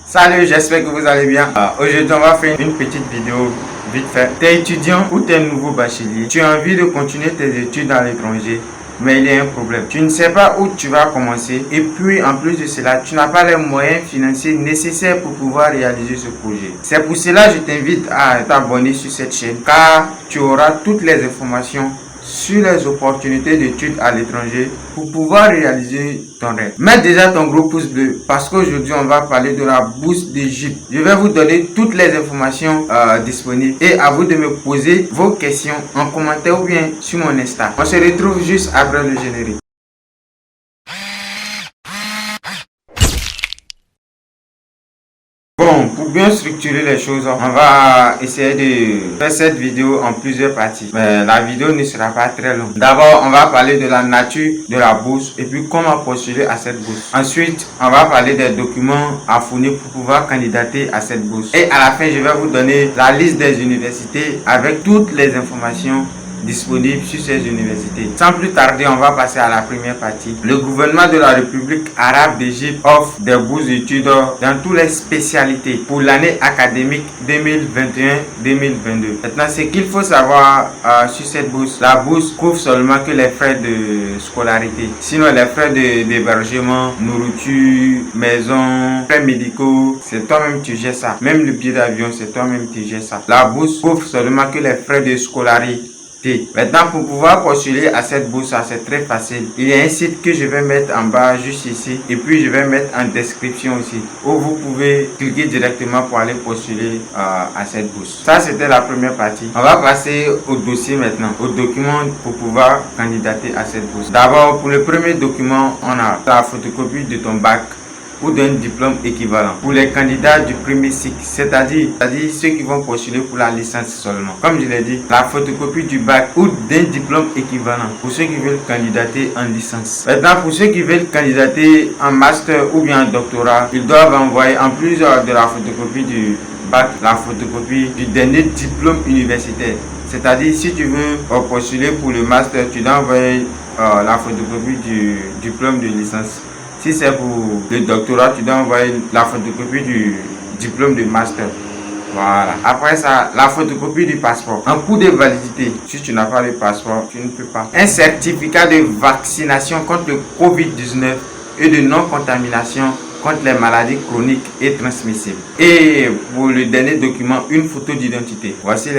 Salut, j'espère que vous allez bien. Aujourd'hui, on va faire une petite vidéo vite fait. Tu es étudiant ou tu es nouveau bachelier. Tu as envie de continuer tes études à l'étranger, mais il y a un problème. Tu ne sais pas où tu vas commencer. Et puis, en plus de cela, tu n'as pas les moyens financiers nécessaires pour pouvoir réaliser ce projet. C'est pour cela que je t'invite à t'abonner sur cette chaîne, car tu auras toutes les informations sur les opportunités d'études à l'étranger pour pouvoir réaliser ton rêve. Mets déjà ton gros pouce bleu parce qu'aujourd'hui on va parler de la bourse d'Égypte. Je vais vous donner toutes les informations disponibles et à vous de me poser vos questions en commentaire ou bien sur mon Insta. On se retrouve juste après le générique. Bon, pour bien structurer les choses, on va essayer de faire cette vidéo en plusieurs parties. Mais la vidéo ne sera pas très longue. D'abord, on va parler de la nature de la bourse et puis comment postuler à cette bourse. Ensuite, on va parler des documents à fournir pour pouvoir candidater à cette bourse. Et à la fin, je vais vous donner la liste des universités avec toutes les informations disponibles sur ces universités. Sans plus tarder, on va passer à la première partie. Le gouvernement de la République arabe d'Égypte offre des bourses d'études dans toutes les spécialités pour l'année académique 2021-2022. Maintenant, ce qu'il faut savoir sur cette bourse, la bourse couvre seulement que les frais de scolarité. Sinon, les frais d'hébergement, nourriture, maison, frais médicaux, c'est toi-même qui gères ça. Même le billet d'avion, c'est toi-même qui gères ça. La bourse couvre seulement que les frais de scolarité. Maintenant, pour pouvoir postuler à cette bourse, c'est très facile. Il y a un site que je vais mettre en bas juste ici et puis je vais mettre en description aussi où vous pouvez cliquer directement pour aller postuler à cette bourse. Ça, c'était la première partie. On va passer au dossier maintenant, aux documents pour pouvoir candidater à cette bourse. D'abord, pour le premier document, on a la photocopie de ton bac ou d'un diplôme équivalent pour les candidats du premier cycle, c'est-à-dire ceux qui vont postuler pour la licence seulement. Comme je l'ai dit, la photocopie du bac ou d'un diplôme équivalent pour ceux qui veulent candidater en licence. Maintenant, pour ceux qui veulent candidater en master ou bien en doctorat, ils doivent envoyer en plus de la photocopie du bac, la photocopie du dernier diplôme universitaire. C'est-à-dire, si tu veux postuler pour le master, tu dois envoyer la photocopie du diplôme de licence. Si c'est pour le doctorat, tu dois envoyer la photocopie du diplôme de master. Voilà. Après ça, la photocopie du passeport. En cours de validité, si tu n'as pas le passeport, tu ne peux pas. Un certificat de vaccination contre le COVID-19 et de non-contamination contre les maladies chroniques et transmissibles. Et pour le dernier document, une photo d'identité. Voici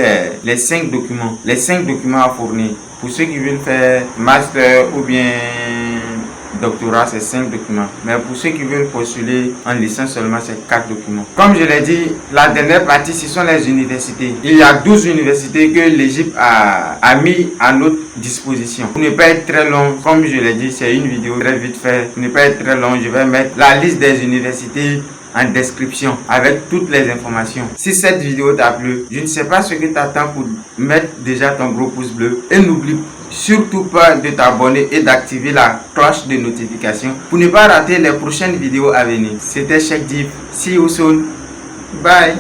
les 5 documents. Les 5 documents à fournir. Pour ceux qui veulent faire master ou bien doctorat, c'est 5 documents. Mais pour ceux qui veulent postuler en licence seulement, c'est 4 documents. Comme je l'ai dit, la dernière partie, ce sont les universités. Il y a 12 universités que l'Égypte a mis à notre disposition. Pour ne pas être très long, comme je l'ai dit, c'est une vidéo très vite fait. Pour ne pas être très long, je vais mettre la liste des universités en description avec toutes les informations. Si cette vidéo t'a plu, je ne sais pas ce que tu attends pour mettre déjà ton gros pouce bleu. Et n'oublie surtout pas de t'abonner et d'activer la cloche de notification pour ne pas rater les prochaines vidéos à venir. C'était Cheikh Deep. See you soon. Bye.